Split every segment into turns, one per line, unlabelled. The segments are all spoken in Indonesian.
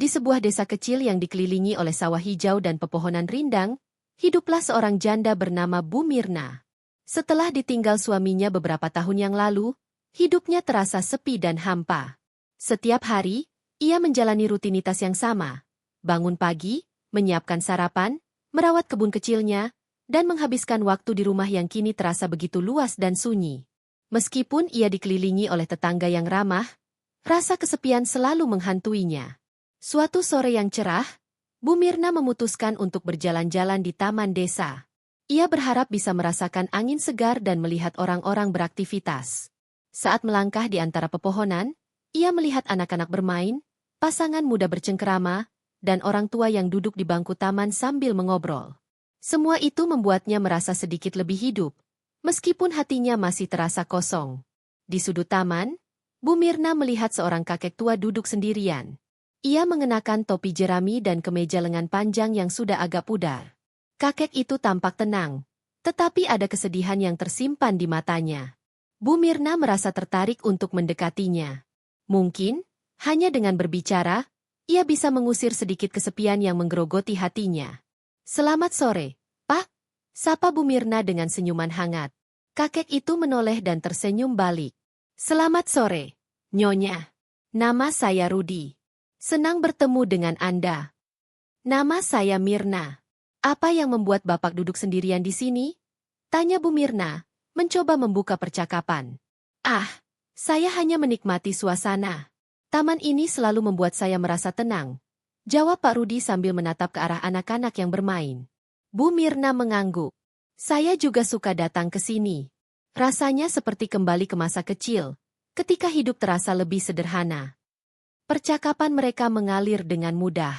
Di sebuah desa kecil yang dikelilingi oleh sawah hijau dan pepohonan rindang, hiduplah seorang janda bernama Bu Mirna. Setelah ditinggal suaminya beberapa tahun yang lalu, hidupnya terasa sepi dan hampa. Setiap hari, ia menjalani rutinitas yang sama. Bangun pagi, menyiapkan sarapan, merawat kebun kecilnya, dan menghabiskan waktu di rumah yang kini terasa begitu luas dan sunyi. Meskipun ia dikelilingi oleh tetangga yang ramah, rasa kesepian selalu menghantuinya. Suatu sore yang cerah, Bu Mirna memutuskan untuk berjalan-jalan di taman desa. Ia berharap bisa merasakan angin segar dan melihat orang-orang beraktivitas. Saat melangkah di antara pepohonan, ia melihat anak-anak bermain, pasangan muda bercengkerama, dan orang tua yang duduk di bangku taman sambil mengobrol. Semua itu membuatnya merasa sedikit lebih hidup, meskipun hatinya masih terasa kosong. Di sudut taman, Bu Mirna melihat seorang kakek tua duduk sendirian. Ia mengenakan topi jerami dan kemeja lengan panjang yang sudah agak pudar. Kakek itu tampak tenang, tetapi ada kesedihan yang tersimpan di matanya. Bu Mirna merasa tertarik untuk mendekatinya. Mungkin, hanya dengan berbicara, ia bisa mengusir sedikit kesepian yang menggerogoti hatinya. "Selamat sore, Pak," sapa Bu Mirna dengan senyuman hangat. Kakek itu menoleh dan tersenyum balik. "Selamat sore, Nyonya. Nama saya Rudi. Senang bertemu dengan Anda." "Nama saya Mirna. Apa yang membuat Bapak duduk sendirian di sini?" tanya Bu Mirna, mencoba membuka percakapan. "Ah, saya hanya menikmati suasana. Taman ini selalu membuat saya merasa tenang," jawab Pak Rudi sambil menatap ke arah anak-anak yang bermain. Bu Mirna mengangguk. "Saya juga suka datang ke sini. Rasanya seperti kembali ke masa kecil, ketika hidup terasa lebih sederhana." Percakapan mereka mengalir dengan mudah.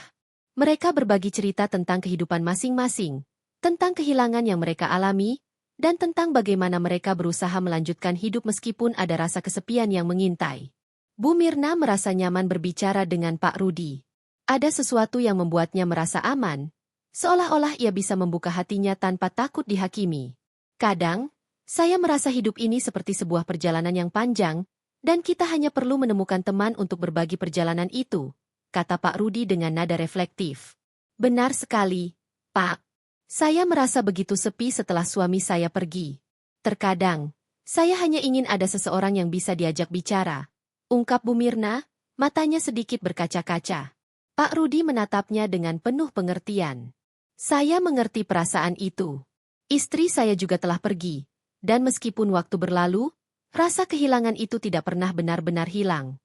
Mereka berbagi cerita tentang kehidupan masing-masing, tentang kehilangan yang mereka alami, dan tentang bagaimana mereka berusaha melanjutkan hidup meskipun ada rasa kesepian yang mengintai. Bu Mirna merasa nyaman berbicara dengan Pak Rudi. Ada sesuatu yang membuatnya merasa aman, seolah-olah ia bisa membuka hatinya tanpa takut dihakimi. "Kadang, saya merasa hidup ini seperti sebuah perjalanan yang panjang, dan kita hanya perlu menemukan teman untuk berbagi perjalanan itu," kata Pak Rudi dengan nada reflektif. "Benar sekali, Pak. Saya merasa begitu sepi setelah suami saya pergi. Terkadang, saya hanya ingin ada seseorang yang bisa diajak bicara," ungkap Bu Mirna, matanya sedikit berkaca-kaca. Pak Rudi menatapnya dengan penuh pengertian. "Saya mengerti perasaan itu. Istri saya juga telah pergi, dan meskipun waktu berlalu, rasa kehilangan itu tidak pernah benar-benar hilang."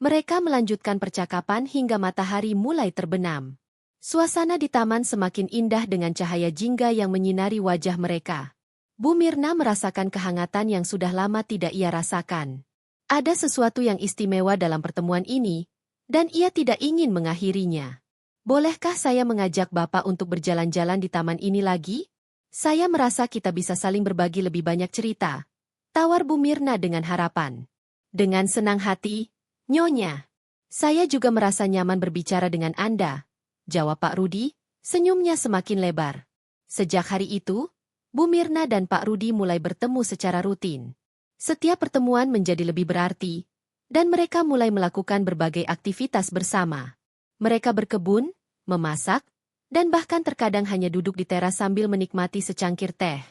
Mereka melanjutkan percakapan hingga matahari mulai terbenam. Suasana di taman semakin indah dengan cahaya jingga yang menyinari wajah mereka. Bu Mirna merasakan kehangatan yang sudah lama tidak ia rasakan. Ada sesuatu yang istimewa dalam pertemuan ini, dan ia tidak ingin mengakhirinya. "Bolehkah saya mengajak Bapak untuk berjalan-jalan di taman ini lagi? Saya merasa kita bisa saling berbagi lebih banyak cerita," tawar Bu Mirna dengan harapan. "Dengan senang hati, Nyonya. Saya juga merasa nyaman berbicara dengan Anda," jawab Pak Rudi, senyumnya semakin lebar. Sejak hari itu, Bu Mirna dan Pak Rudi mulai bertemu secara rutin. Setiap pertemuan menjadi lebih berarti, dan mereka mulai melakukan berbagai aktivitas bersama. Mereka berkebun, memasak, dan bahkan terkadang hanya duduk di teras sambil menikmati secangkir teh.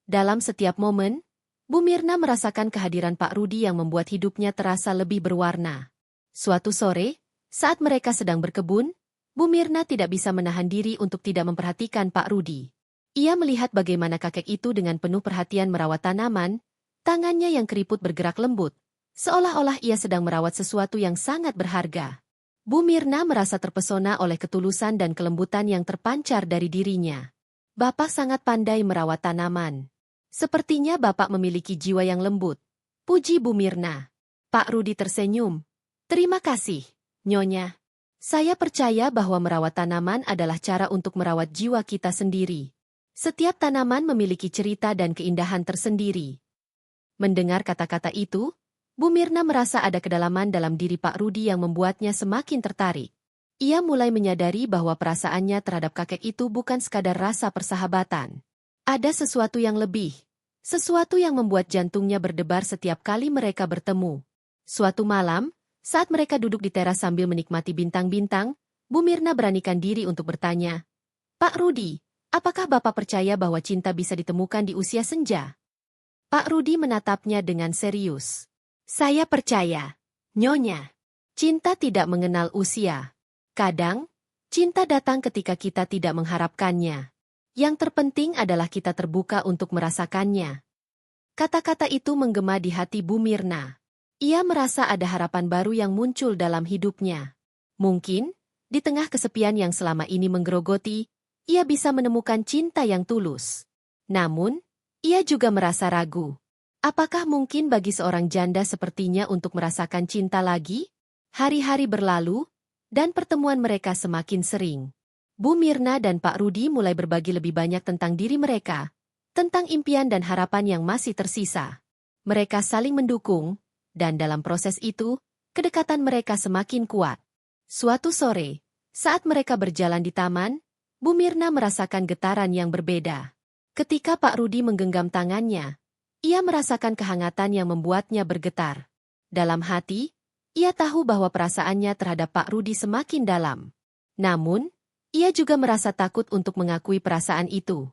Dalam setiap momen, Bu Mirna merasakan kehadiran Pak Rudi yang membuat hidupnya terasa lebih berwarna. Suatu sore, saat mereka sedang berkebun, Bu Mirna tidak bisa menahan diri untuk tidak memperhatikan Pak Rudi. Ia melihat bagaimana kakek itu dengan penuh perhatian merawat tanaman, tangannya yang keriput bergerak lembut, seolah-olah ia sedang merawat sesuatu yang sangat berharga. Bu Mirna merasa terpesona oleh ketulusan dan kelembutan yang terpancar dari dirinya. "Bapak sangat pandai merawat tanaman. Sepertinya Bapak memiliki jiwa yang lembut," puji Bu Mirna. Pak Rudi tersenyum. "Terima kasih, Nyonya. Saya percaya bahwa merawat tanaman adalah cara untuk merawat jiwa kita sendiri. Setiap tanaman memiliki cerita dan keindahan tersendiri." Mendengar kata-kata itu, Bu Mirna merasa ada kedalaman dalam diri Pak Rudi yang membuatnya semakin tertarik. Ia mulai menyadari bahwa perasaannya terhadap kakek itu bukan sekadar rasa persahabatan. Ada sesuatu yang lebih, sesuatu yang membuat jantungnya berdebar setiap kali mereka bertemu. Suatu malam, saat mereka duduk di teras sambil menikmati bintang-bintang, Bu Mirna beranikan diri untuk bertanya, "Pak Rudi, apakah Bapak percaya bahwa cinta bisa ditemukan di usia senja?" Pak Rudi menatapnya dengan serius. "Saya percaya, Nyonya. Cinta tidak mengenal usia. Kadang, cinta datang ketika kita tidak mengharapkannya. Yang terpenting adalah kita terbuka untuk merasakannya." Kata-kata itu menggema di hati Bu Mirna. Ia merasa ada harapan baru yang muncul dalam hidupnya. Mungkin, di tengah kesepian yang selama ini menggerogoti, ia bisa menemukan cinta yang tulus. Namun, ia juga merasa ragu. Apakah mungkin bagi seorang janda sepertinya untuk merasakan cinta lagi? Hari-hari berlalu, dan pertemuan mereka semakin sering. Bu Mirna dan Pak Rudi mulai berbagi lebih banyak tentang diri mereka, tentang impian dan harapan yang masih tersisa. Mereka saling mendukung, dan dalam proses itu, kedekatan mereka semakin kuat. Suatu sore, saat mereka berjalan di taman, Bu Mirna merasakan getaran yang berbeda. Ketika Pak Rudi menggenggam tangannya, ia merasakan kehangatan yang membuatnya bergetar. Dalam hati, ia tahu bahwa perasaannya terhadap Pak Rudi semakin dalam. Namun, ia juga merasa takut untuk mengakui perasaan itu.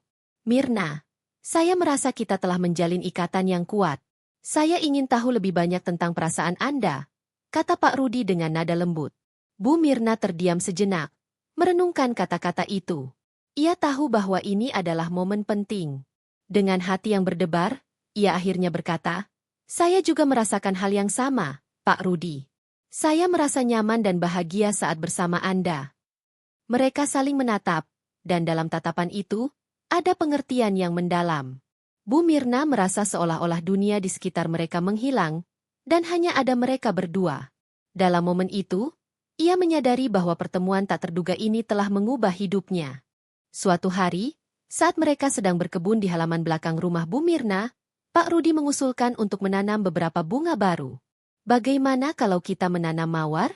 "Mirna, saya merasa kita telah menjalin ikatan yang kuat. Saya ingin tahu lebih banyak tentang perasaan Anda," kata Pak Rudi dengan nada lembut. Bu Mirna terdiam sejenak, merenungkan kata-kata itu. Ia tahu bahwa ini adalah momen penting. Dengan hati yang berdebar, ia akhirnya berkata, "Saya juga merasakan hal yang sama, Pak Rudi. Saya merasa nyaman dan bahagia saat bersama Anda." Mereka saling menatap, dan dalam tatapan itu, ada pengertian yang mendalam. Bu Mirna merasa seolah-olah dunia di sekitar mereka menghilang, dan hanya ada mereka berdua. Dalam momen itu, ia menyadari bahwa pertemuan tak terduga ini telah mengubah hidupnya. Suatu hari, saat mereka sedang berkebun di halaman belakang rumah Bu Mirna, Pak Rudi mengusulkan untuk menanam beberapa bunga baru. "Bagaimana kalau kita menanam mawar?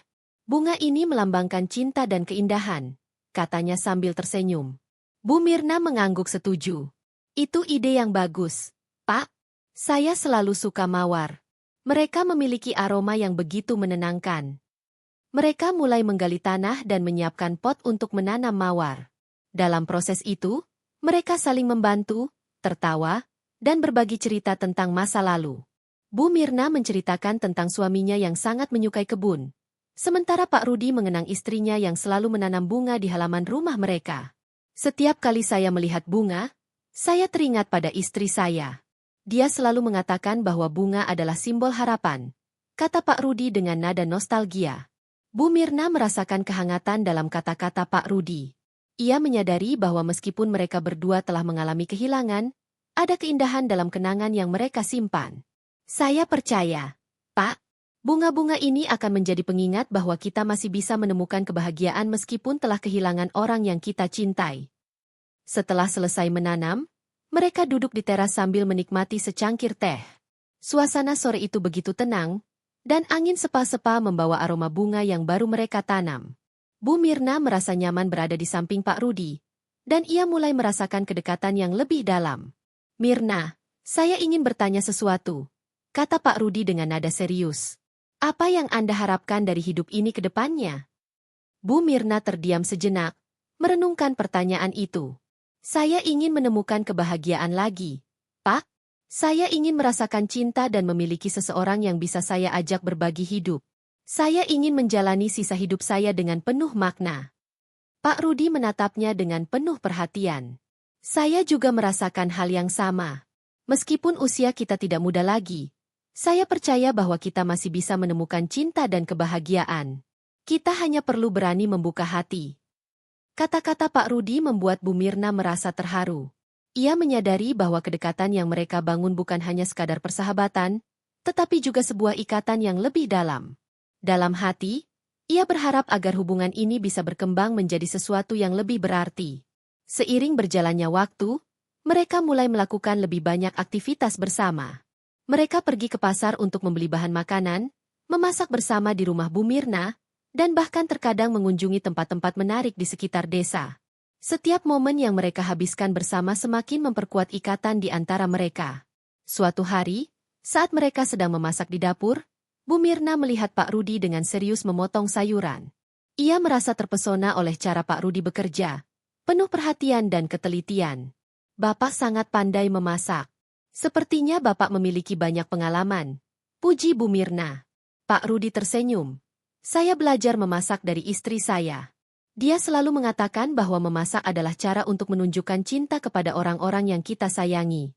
Bunga ini melambangkan cinta dan keindahan," katanya sambil tersenyum. Bu Mirna mengangguk setuju. "Itu ide yang bagus, Pak. Saya selalu suka mawar. Mereka memiliki aroma yang begitu menenangkan." Mereka mulai menggali tanah dan menyiapkan pot untuk menanam mawar. Dalam proses itu, mereka saling membantu, tertawa, dan berbagi cerita tentang masa lalu. Bu Mirna menceritakan tentang suaminya yang sangat menyukai kebun, sementara Pak Rudi mengenang istrinya yang selalu menanam bunga di halaman rumah mereka. "Setiap kali saya melihat bunga, saya teringat pada istri saya. Dia selalu mengatakan bahwa bunga adalah simbol harapan," kata Pak Rudi dengan nada nostalgia. Bu Mirna merasakan kehangatan dalam kata-kata Pak Rudi. Ia menyadari bahwa meskipun mereka berdua telah mengalami kehilangan, ada keindahan dalam kenangan yang mereka simpan. "Saya percaya, Pak, bunga-bunga ini akan menjadi pengingat bahwa kita masih bisa menemukan kebahagiaan meskipun telah kehilangan orang yang kita cintai." Setelah selesai menanam, mereka duduk di teras sambil menikmati secangkir teh. Suasana sore itu begitu tenang, dan angin sepa-sepa membawa aroma bunga yang baru mereka tanam. Bu Mirna merasa nyaman berada di samping Pak Rudi, dan ia mulai merasakan kedekatan yang lebih dalam. "Mirna, saya ingin bertanya sesuatu," kata Pak Rudi dengan nada serius. "Apa yang Anda harapkan dari hidup ini ke depannya?" Bu Mirna terdiam sejenak, merenungkan pertanyaan itu. "Saya ingin menemukan kebahagiaan lagi, Pak. Saya ingin merasakan cinta dan memiliki seseorang yang bisa saya ajak berbagi hidup. Saya ingin menjalani sisa hidup saya dengan penuh makna." Pak Rudi menatapnya dengan penuh perhatian. "Saya juga merasakan hal yang sama. Meskipun usia kita tidak muda lagi, saya percaya bahwa kita masih bisa menemukan cinta dan kebahagiaan. Kita hanya perlu berani membuka hati." Kata-kata Pak Rudi membuat Bu Mirna merasa terharu. Ia menyadari bahwa kedekatan yang mereka bangun bukan hanya sekadar persahabatan, tetapi juga sebuah ikatan yang lebih dalam. Dalam hati, ia berharap agar hubungan ini bisa berkembang menjadi sesuatu yang lebih berarti. Seiring berjalannya waktu, mereka mulai melakukan lebih banyak aktivitas bersama. Mereka pergi ke pasar untuk membeli bahan makanan, memasak bersama di rumah Bu Mirna, dan bahkan terkadang mengunjungi tempat-tempat menarik di sekitar desa. Setiap momen yang mereka habiskan bersama semakin memperkuat ikatan di antara mereka. Suatu hari, saat mereka sedang memasak di dapur, Bu Mirna melihat Pak Rudi dengan serius memotong sayuran. Ia merasa terpesona oleh cara Pak Rudi bekerja, penuh perhatian dan ketelitian. Bapak sangat pandai memasak. Sepertinya Bapak memiliki banyak pengalaman, puji Bu Mirna. Pak Rudi tersenyum. Saya belajar memasak dari istri saya. Dia selalu mengatakan bahwa memasak adalah cara untuk menunjukkan cinta kepada orang-orang yang kita sayangi.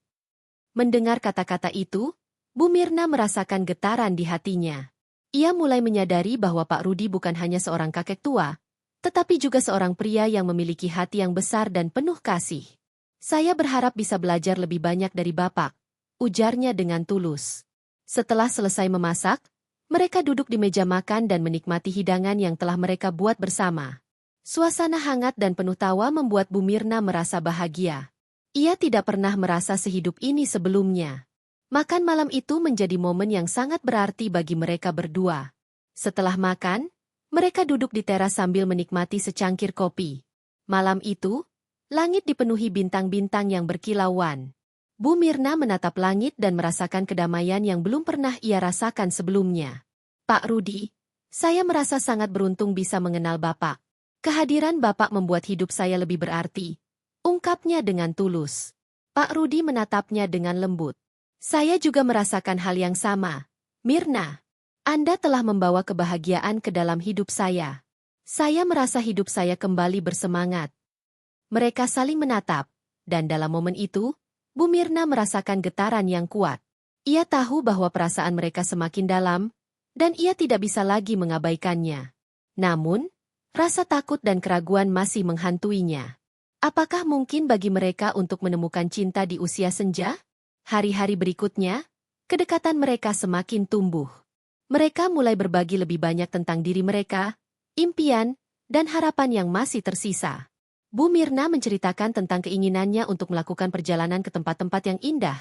Mendengar kata-kata itu, Bu Mirna merasakan getaran di hatinya. Ia mulai menyadari bahwa Pak Rudi bukan hanya seorang kakek tua, tetapi juga seorang pria yang memiliki hati yang besar dan penuh kasih. Saya berharap bisa belajar lebih banyak dari Bapak, ujarnya dengan tulus. Setelah selesai memasak, mereka duduk di meja makan dan menikmati hidangan yang telah mereka buat bersama. Suasana hangat dan penuh tawa membuat Bu Mirna merasa bahagia. Ia tidak pernah merasa sehidup ini sebelumnya. Makan malam itu menjadi momen yang sangat berarti bagi mereka berdua. Setelah makan, mereka duduk di teras sambil menikmati secangkir kopi. Malam itu, langit dipenuhi bintang-bintang yang berkilauan. Bu Mirna menatap langit dan merasakan kedamaian yang belum pernah ia rasakan sebelumnya. Pak Rudi, saya merasa sangat beruntung bisa mengenal Bapak. Kehadiran Bapak membuat hidup saya lebih berarti, ungkapnya dengan tulus. Pak Rudi menatapnya dengan lembut. Saya juga merasakan hal yang sama. Mirna, Anda telah membawa kebahagiaan ke dalam hidup saya. Saya merasa hidup saya kembali bersemangat. Mereka saling menatap, dan dalam momen itu, Bu Mirna merasakan getaran yang kuat. Ia tahu bahwa perasaan mereka semakin dalam, dan ia tidak bisa lagi mengabaikannya. Namun, rasa takut dan keraguan masih menghantuinya. Apakah mungkin bagi mereka untuk menemukan cinta di usia senja? Hari-hari berikutnya, kedekatan mereka semakin tumbuh. Mereka mulai berbagi lebih banyak tentang diri mereka, impian, dan harapan yang masih tersisa. Bu Mirna menceritakan tentang keinginannya untuk melakukan perjalanan ke tempat-tempat yang indah.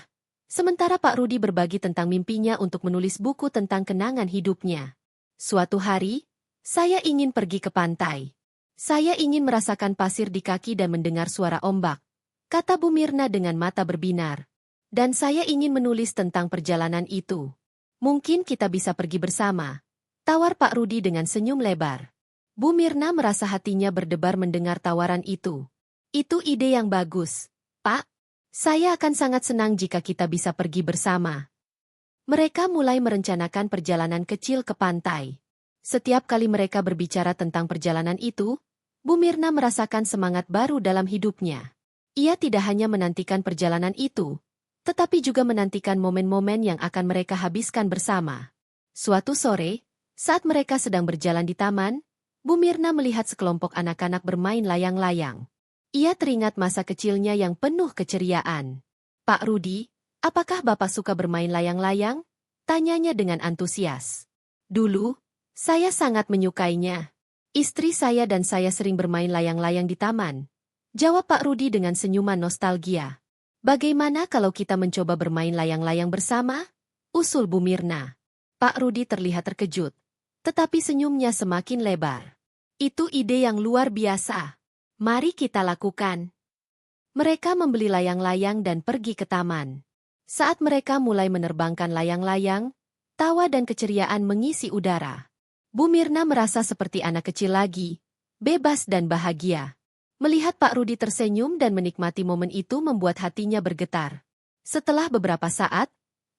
Sementara Pak Rudi berbagi tentang mimpinya untuk menulis buku tentang kenangan hidupnya. Suatu hari, saya ingin pergi ke pantai. Saya ingin merasakan pasir di kaki dan mendengar suara ombak, kata Bu Mirna dengan mata berbinar. Dan saya ingin menulis tentang perjalanan itu. Mungkin kita bisa pergi bersama, tawar Pak Rudi dengan senyum lebar. Bu Mirna merasa hatinya berdebar mendengar tawaran itu. Itu ide yang bagus, Pak. Saya akan sangat senang jika kita bisa pergi bersama. Mereka mulai merencanakan perjalanan kecil ke pantai. Setiap kali mereka berbicara tentang perjalanan itu, Bu Mirna merasakan semangat baru dalam hidupnya. Ia tidak hanya menantikan perjalanan itu, tetapi juga menantikan momen-momen yang akan mereka habiskan bersama. Suatu sore, saat mereka sedang berjalan di taman, Bu Mirna melihat sekelompok anak-anak bermain layang-layang. Ia teringat masa kecilnya yang penuh keceriaan. Pak Rudi, apakah Bapak suka bermain layang-layang? Tanyanya dengan antusias. Dulu, saya sangat menyukainya. Istri saya dan saya sering bermain layang-layang di taman. Jawab Pak Rudi dengan senyuman nostalgia. Bagaimana kalau kita mencoba bermain layang-layang bersama? Usul Bu Mirna. Pak Rudi terlihat terkejut, tetapi senyumnya semakin lebar. Itu ide yang luar biasa. Mari kita lakukan. Mereka membeli layang-layang dan pergi ke taman. Saat mereka mulai menerbangkan layang-layang, tawa dan keceriaan mengisi udara. Bu Mirna merasa seperti anak kecil lagi, bebas dan bahagia. Melihat Pak Rudi tersenyum dan menikmati momen itu membuat hatinya bergetar. Setelah beberapa saat,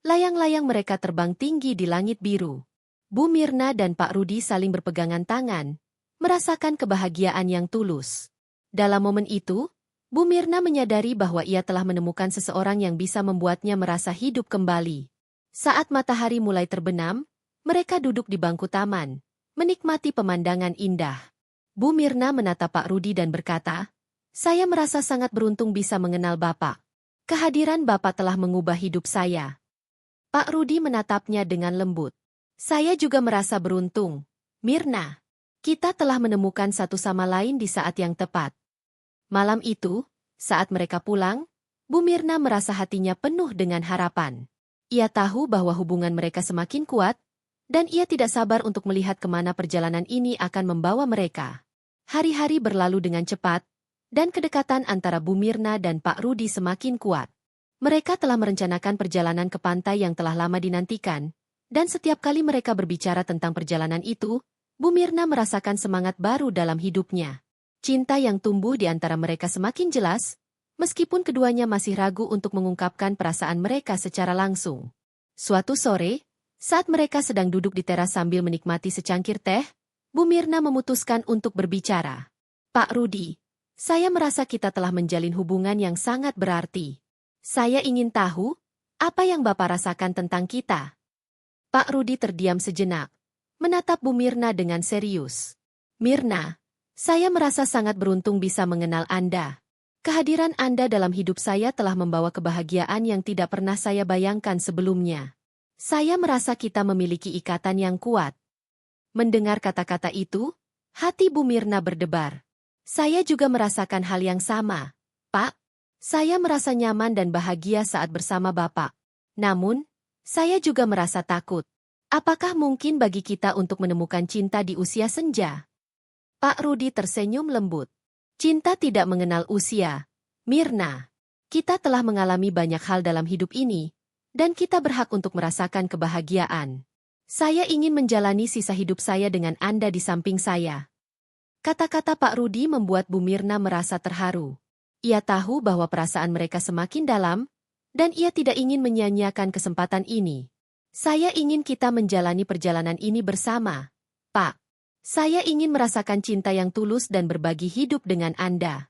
layang-layang mereka terbang tinggi di langit biru. Bu Mirna dan Pak Rudi saling berpegangan tangan, merasakan kebahagiaan yang tulus. Dalam momen itu, Bu Mirna menyadari bahwa ia telah menemukan seseorang yang bisa membuatnya merasa hidup kembali. Saat matahari mulai terbenam, mereka duduk di bangku taman, menikmati pemandangan indah. Bu Mirna menatap Pak Rudi dan berkata, "Saya merasa sangat beruntung bisa mengenal Bapak. Kehadiran Bapak telah mengubah hidup saya." Pak Rudi menatapnya dengan lembut. "Saya juga merasa beruntung, Mirna. Kita telah menemukan satu sama lain di saat yang tepat." Malam itu, saat mereka pulang, Bu Mirna merasa hatinya penuh dengan harapan. Ia tahu bahwa hubungan mereka semakin kuat, dan ia tidak sabar untuk melihat kemana perjalanan ini akan membawa mereka. Hari-hari berlalu dengan cepat, dan kedekatan antara Bu Mirna dan Pak Rudi semakin kuat. Mereka telah merencanakan perjalanan ke pantai yang telah lama dinantikan, dan setiap kali mereka berbicara tentang perjalanan itu, Bu Mirna merasakan semangat baru dalam hidupnya. Cinta yang tumbuh di antara mereka semakin jelas, meskipun keduanya masih ragu untuk mengungkapkan perasaan mereka secara langsung. Suatu sore, saat mereka sedang duduk di teras sambil menikmati secangkir teh, Bu Mirna memutuskan untuk berbicara. Pak Rudi, saya merasa kita telah menjalin hubungan yang sangat berarti. Saya ingin tahu, apa yang Bapak rasakan tentang kita? Pak Rudi terdiam sejenak, menatap Bu Mirna dengan serius. Mirna, saya merasa sangat beruntung bisa mengenal Anda. Kehadiran Anda dalam hidup saya telah membawa kebahagiaan yang tidak pernah saya bayangkan sebelumnya. Saya merasa kita memiliki ikatan yang kuat. Mendengar kata-kata itu, hati Bu Mirna berdebar. Saya juga merasakan hal yang sama, Pak. Saya merasa nyaman dan bahagia saat bersama Bapak. Namun, saya juga merasa takut. Apakah mungkin bagi kita untuk menemukan cinta di usia senja? Pak Rudi tersenyum lembut. Cinta tidak mengenal usia. Mirna, kita telah mengalami banyak hal dalam hidup ini, dan kita berhak untuk merasakan kebahagiaan. Saya ingin menjalani sisa hidup saya dengan Anda di samping saya. Kata-kata Pak Rudi membuat Bu Mirna merasa terharu. Ia tahu bahwa perasaan mereka semakin dalam, dan ia tidak ingin menyia-nyiakan kesempatan ini. Saya ingin kita menjalani perjalanan ini bersama, Pak. Saya ingin merasakan cinta yang tulus dan berbagi hidup dengan Anda.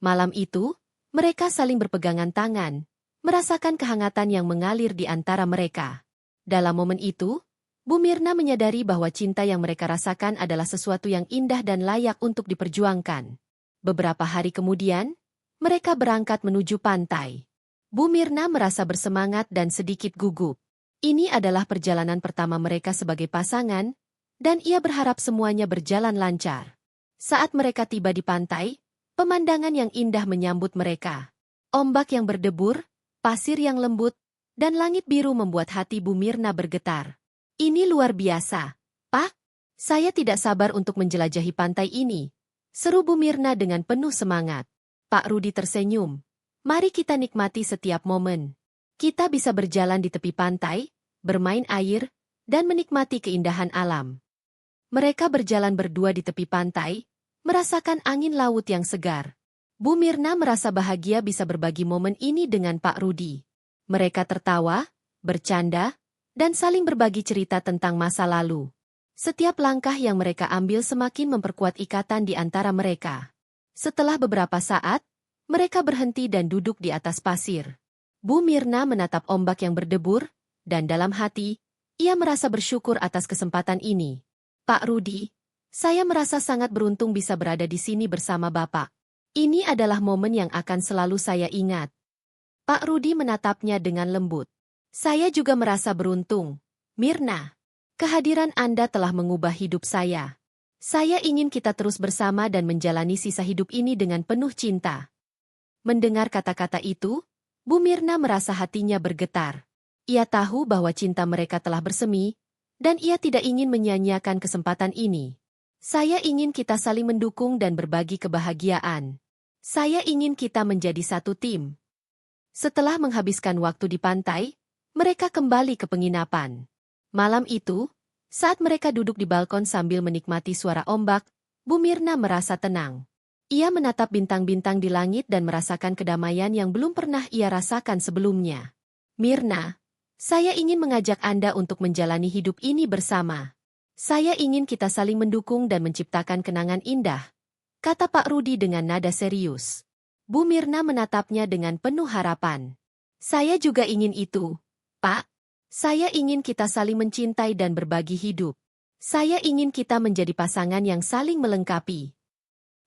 Malam itu, mereka saling berpegangan tangan, merasakan kehangatan yang mengalir di antara mereka. Dalam momen itu, Bu Mirna menyadari bahwa cinta yang mereka rasakan adalah sesuatu yang indah dan layak untuk diperjuangkan. Beberapa hari kemudian, mereka berangkat menuju pantai. Bu Mirna merasa bersemangat dan sedikit gugup. Ini adalah perjalanan pertama mereka sebagai pasangan, dan ia berharap semuanya berjalan lancar. Saat mereka tiba di pantai, pemandangan yang indah menyambut mereka. Ombak yang berdebur, pasir yang lembut, dan langit biru membuat hati Bu Mirna bergetar. Ini luar biasa, Pak. Saya tidak sabar untuk menjelajahi pantai ini, seru Bu Mirna dengan penuh semangat. Pak Rudi tersenyum. Mari kita nikmati setiap momen. Kita bisa berjalan di tepi pantai, bermain air, dan menikmati keindahan alam. Mereka berjalan berdua di tepi pantai, merasakan angin laut yang segar. Bu Mirna merasa bahagia bisa berbagi momen ini dengan Pak Rudi. Mereka tertawa, bercanda, dan saling berbagi cerita tentang masa lalu. Setiap langkah yang mereka ambil semakin memperkuat ikatan di antara mereka. Setelah beberapa saat, mereka berhenti dan duduk di atas pasir. Bu Mirna menatap ombak yang berdebur, dan dalam hati, ia merasa bersyukur atas kesempatan ini. Pak Rudi, saya merasa sangat beruntung bisa berada di sini bersama Bapak. Ini adalah momen yang akan selalu saya ingat. Pak Rudi menatapnya dengan lembut. Saya juga merasa beruntung. Mirna, kehadiran Anda telah mengubah hidup saya. Saya ingin kita terus bersama dan menjalani sisa hidup ini dengan penuh cinta. Mendengar kata-kata itu, Bu Mirna merasa hatinya bergetar. Ia tahu bahwa cinta mereka telah bersemi, dan ia tidak ingin menyia-nyiakan kesempatan ini. Saya ingin kita saling mendukung dan berbagi kebahagiaan. Saya ingin kita menjadi satu tim. Setelah menghabiskan waktu di pantai, mereka kembali ke penginapan. Malam itu, saat mereka duduk di balkon sambil menikmati suara ombak, Bu Mirna merasa tenang. Ia menatap bintang-bintang di langit dan merasakan kedamaian yang belum pernah ia rasakan sebelumnya. Mirna, saya ingin mengajak Anda untuk menjalani hidup ini bersama. Saya ingin kita saling mendukung dan menciptakan kenangan indah, kata Pak Rudi dengan nada serius. Bu Mirna menatapnya dengan penuh harapan. Saya juga ingin itu, Pak. Saya ingin kita saling mencintai dan berbagi hidup. Saya ingin kita menjadi pasangan yang saling melengkapi.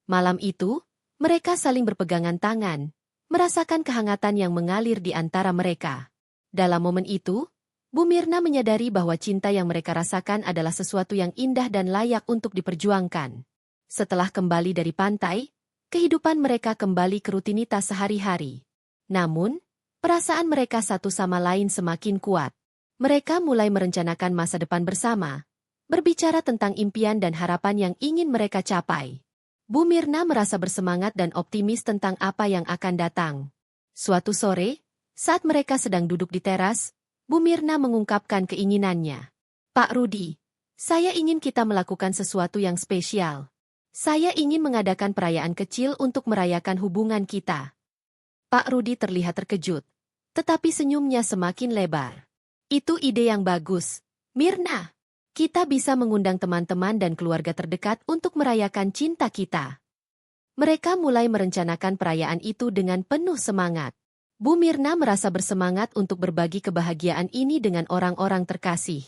Malam itu, mereka saling berpegangan tangan, merasakan kehangatan yang mengalir di antara mereka. Dalam momen itu, Bu Mirna menyadari bahwa cinta yang mereka rasakan adalah sesuatu yang indah dan layak untuk diperjuangkan. Setelah kembali dari pantai, kehidupan mereka kembali ke rutinitas sehari-hari. Namun, perasaan mereka satu sama lain semakin kuat. Mereka mulai merencanakan masa depan bersama, berbicara tentang impian dan harapan yang ingin mereka capai. Bu Mirna merasa bersemangat dan optimis tentang apa yang akan datang. Suatu sore, saat mereka sedang duduk di teras, Bu Mirna mengungkapkan keinginannya. Pak Rudi, Saya ingin kita melakukan sesuatu yang spesial. Saya ingin mengadakan perayaan kecil untuk merayakan hubungan kita. Pak Rudi terlihat terkejut, tetapi senyumnya semakin lebar. Itu ide yang bagus, Mirna. Kita bisa mengundang teman-teman dan keluarga terdekat untuk merayakan cinta kita. Mereka mulai merencanakan perayaan itu dengan penuh semangat. Bu Mirna merasa bersemangat untuk berbagi kebahagiaan ini dengan orang-orang terkasih.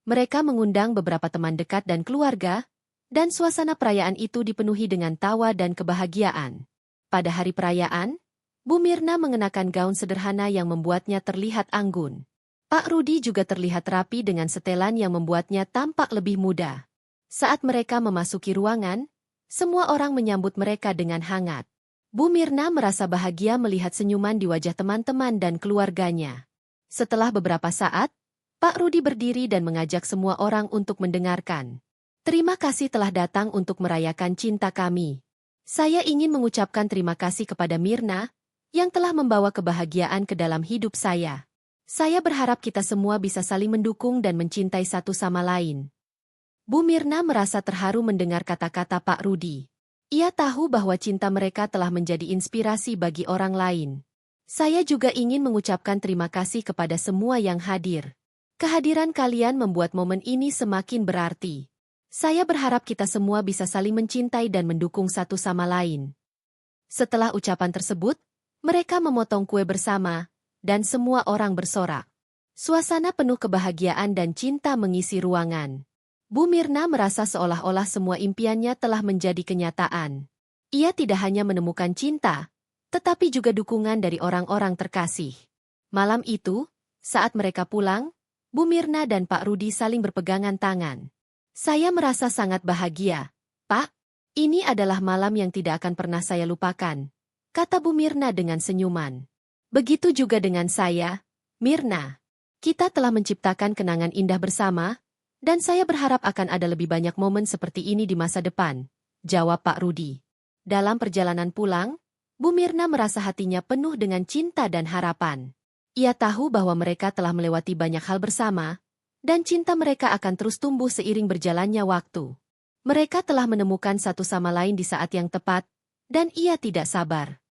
Mereka mengundang beberapa teman dekat dan keluarga, dan suasana perayaan itu dipenuhi dengan tawa dan kebahagiaan. Pada hari perayaan, Bu Mirna mengenakan gaun sederhana yang membuatnya terlihat anggun. Pak Rudi juga terlihat rapi dengan setelan yang membuatnya tampak lebih muda. Saat mereka memasuki ruangan, semua orang menyambut mereka dengan hangat. Bu Mirna merasa bahagia melihat senyuman di wajah teman-teman dan keluarganya. Setelah beberapa saat, Pak Rudi berdiri dan mengajak semua orang untuk mendengarkan. Terima kasih telah datang untuk merayakan cinta kami. Saya ingin mengucapkan terima kasih kepada Mirna, yang telah membawa kebahagiaan ke dalam hidup saya. Saya berharap kita semua bisa saling mendukung dan mencintai satu sama lain. Bu Mirna merasa terharu mendengar kata-kata Pak Rudi. Ia tahu bahwa cinta mereka telah menjadi inspirasi bagi orang lain. Saya juga ingin mengucapkan terima kasih kepada semua yang hadir. Kehadiran kalian membuat momen ini semakin berarti. Saya berharap kita semua bisa saling mencintai dan mendukung satu sama lain. Setelah ucapan tersebut, mereka memotong kue bersama, dan semua orang bersorak. Suasana penuh kebahagiaan dan cinta mengisi ruangan. Bu Mirna merasa seolah-olah semua impiannya telah menjadi kenyataan. Ia tidak hanya menemukan cinta, tetapi juga dukungan dari orang-orang terkasih. Malam itu, saat mereka pulang, Bu Mirna dan Pak Rudi saling berpegangan tangan. Saya merasa sangat bahagia, Pak. Ini adalah malam yang tidak akan pernah saya lupakan, kata Bu Mirna dengan senyuman. Begitu juga dengan saya, Mirna. Kita telah menciptakan kenangan indah bersama, dan saya berharap akan ada lebih banyak momen seperti ini di masa depan, jawab Pak Rudi. Dalam perjalanan pulang, Bu Mirna merasa hatinya penuh dengan cinta dan harapan. Ia tahu bahwa mereka telah melewati banyak hal bersama, dan cinta mereka akan terus tumbuh seiring berjalannya waktu. Mereka telah menemukan satu sama lain di saat yang tepat, dan ia tidak sabar